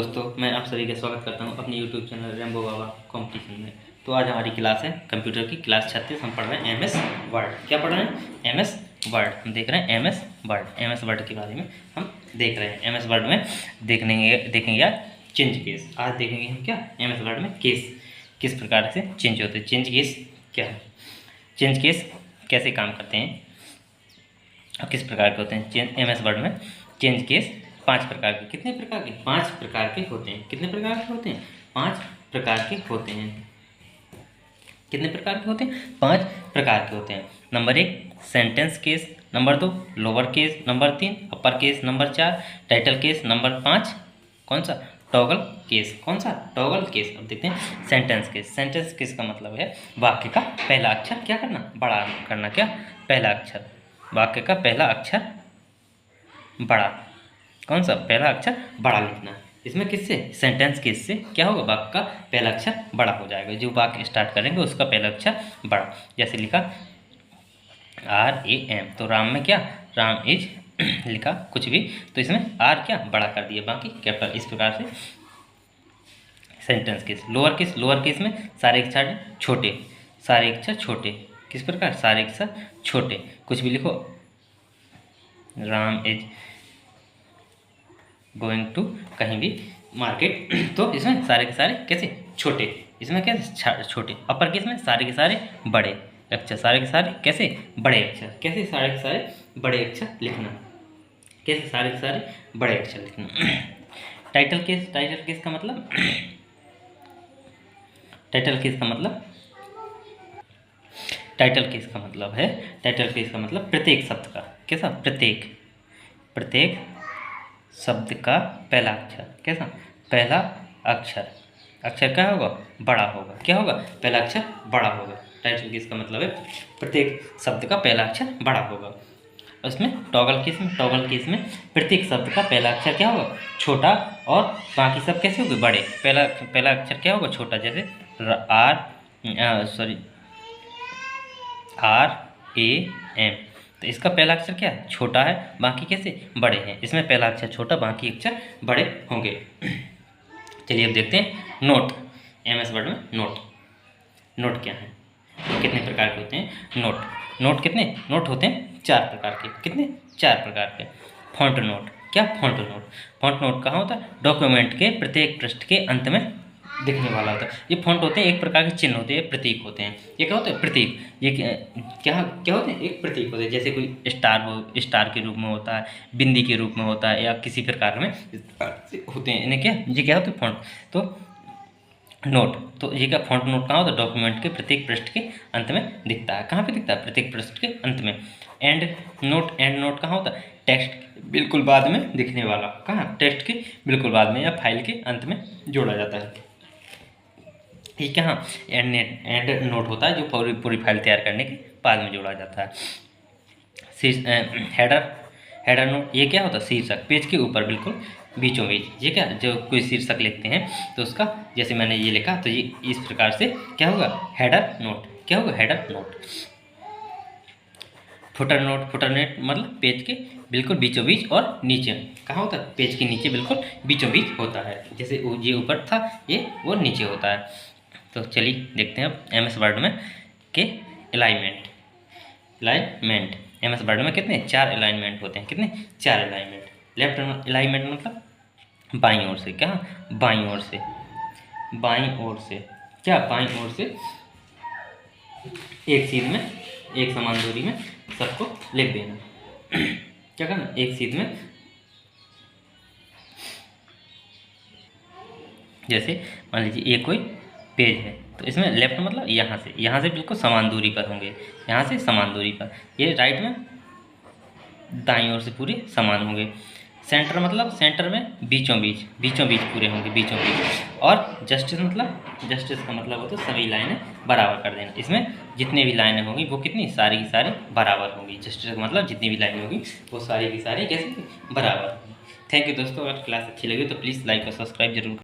दोस्तों, मैं आप सभी का स्वागत करता हूं अपने YouTube चैनल रेम्बो बाबा कंपटीशन में। तो आज हमारी क्लास है कंप्यूटर की, क्लास 36। हम पढ़ रहे हैं MS वर्ड। क्या पढ़ रहे हैं? MS word. हम देख रहे हैं MS वर्ड के बारे में हम देख रहे हैं। MS वर्ड में देखेंगे यार चेंज केस। आज देखेंगे हम क्या MS वर्ड में केस किस प्रकार से चेंज होते हैं। चेंज केस क्या है, चेंज केस कैसे काम करते हैं और किस प्रकार के होते हैं। MS वर्ड में चेंज केस 5 प्रकार के, कितने प्रकार के? 5 प्रकार के होते हैं। कितने प्रकार के होते हैं? 5 प्रकार के होते हैं। कितने प्रकार के होते हैं? 5 प्रकार के होते हैं। Number 1 sentence case, number 2 lower case, number 3 upper case, number 4 title case, number 5 कौन सा? Toggle case. कौन सा? Toggle case. अब देखते हैं सेंटेंस केस। सेंटेंस केस का मतलब है वाक्य का पहला अक्षर क्या करना? बड़ा करना। क्या? पहला अक्षर। वाक्य का पहला अक्षर बड़ा। कौन सा? पहला अक्षर बड़ा लिखना। इसमें किससे? सेंटेंस केस से क्या होगा? वाक्य का पहला अक्षर बड़ा हो जाएगा। जो वाक्य स्टार्ट करेंगे उसका पहला अक्षर बड़ा। जैसे लिखा RAM, तो राम में क्या? राम इज लिखा कुछ भी, तो इसमें आर क्या? बड़ा कर दिया, बाकी कैपिटल। इस प्रकार से sentence case. Lower case, lower case में सारे अक्षर छोटे, सारे अक्षर छोटे। किस प्रकार? सारे अक्षर छोटे, कुछ भी लिखो। राम इज गोइंग टू कहीं भी मार्केट, तो इसमें सारे के सारे कैसे? छोटे। इसमें कैसे? छोटे। अपर केस में सारे के सारे बड़े अक्षर, सारे के सारे कैसे? बड़े अक्षर। कैसे? सारे के सारे बड़े अक्षर लिखना। कैसे? सारे के सारे बड़े अक्षर लिखना। टाइटल केस, टाइटल केस का मतलब टाइटल केस का मतलब टाइटल केस का मतलब है, टाइटल केस का मतलब प्रत्येक शब्द का कैसा? प्रत्येक शब्द का पहला अक्षर कैसा? पहला अक्षर क्या होगा? बड़ा होगा। क्या होगा? पहला अक्षर बड़ा होगा। टाइटल केस का मतलब है प्रत्येक शब्द का पहला अक्षर बड़ा होगा। उसमें टॉगल केस में प्रत्येक शब्द का पहला अक्षर क्या होगा? छोटा, और बाकी सब कैसे होंगे? बड़े। पहला अक्षर क्या होगा? छोटा। जैसे RAM, तो इसका पहला अक्षर क्या है? छोटा है, बाकी कैसे? बड़े हैं। इसमें पहला अक्षर छोटा, बाकी अक्षर बड़े होंगे। चलिए अब देखते हैं नोट। MS वर्ड में नोट क्या है, कितने प्रकार के होते हैं? नोट कितने? नोट होते हैं 4 प्रकार के। कितने? 4 प्रकार के। Font note. क्या? फॉन्ट नोट कहाँ होता है? डॉक्यूमेंट के प्रत्येक पृष्ठ के अंत में दिखने वाला होता है। ये फॉन्ट होते हैं, एक प्रकार के चिन्ह होते हैं, प्रतीक होते हैं। ये क्या होते हैं? प्रतीक। ये क्या होते हैं? एक प्रतीक होते हैं। जैसे कोई स्टार के रूप में होता है, बिंदी के रूप में होता है, या किसी प्रकार में होते हैं। इन्हें ये क्या होते हैं? फॉन्ट। तो नोट, तो ये क्या? फॉन्ट नोट कहाँ होता है? डॉक्यूमेंट के प्रत्येक पृष्ठ के अंत में दिखता है। कहाँ पे दिखता है? प्रत्येक पृष्ठ के अंत में। एंड नोट कहाँ होता है? टेक्स्ट बिल्कुल बाद में दिखने वाला। कहाँ? टेक्स्ट के बिल्कुल बाद में या फाइल के अंत में जोड़ा जाता है। ये कहाँ? एंड नोट होता है जो पूरी फाइल तैयार करने के बाद में जोड़ा जाता है। हेडर नोट, ये क्या होता है? शीर्षक, पेज के ऊपर बिल्कुल बीचों बीच। ये क्या? जो कोई शीर्षक लिखते हैं तो उसका, जैसे मैंने ये लिखा तो ये इस प्रकार से क्या होगा? Header note. क्या होगा? Header note. फुटर नोट मतलब पेज के बिल्कुल बीचों बीच और नीचे। कहाँ होता है? पेज के नीचे बिल्कुल बीचों बीच होता है। जैसे ये ऊपर था, ये वो नीचे होता है। तो चलिए देखते हैं अब MS वर्ड में के अलाइनमेंट। MS वर्ड में कितने? 4 अलाइनमेंट होते हैं। कितने? 4 अलाइनमेंट। लेफ्ट अलाइनमेंट मतलब बाईं ओर से। क्या? बाईं ओर से। क्या? बाईं ओर से एक सीध में, एक समान दूरी में सबको लिख देना। क्या करना? एक सीध में, जैसे मान लीजिए ये कोई पेज है, तो इसमें लेफ्ट मतलब यहाँ से बिल्कुल समान दूरी पर होंगे। यहाँ से समान दूरी पर। ये राइट में दाईं ओर से पूरे समान होंगे। सेंटर मतलब सेंटर में बीचों बीच पूरे होंगे, बीचों बीच। और जस्टिस का मतलब होता है सभी लाइनें बराबर कर देना। इसमें जितने भी लाइनें होंगी वो कितनी? सारी की सारी बराबर होंगी। जस्टिस का मतलब जितनी भी लाइनें होंगी वो सारी की सारी कैसे? बराबर होंगी। थैंक यू दोस्तों। अगर क्लास अच्छी लगी तो प्लीज़ लाइक और सब्सक्राइब जरूर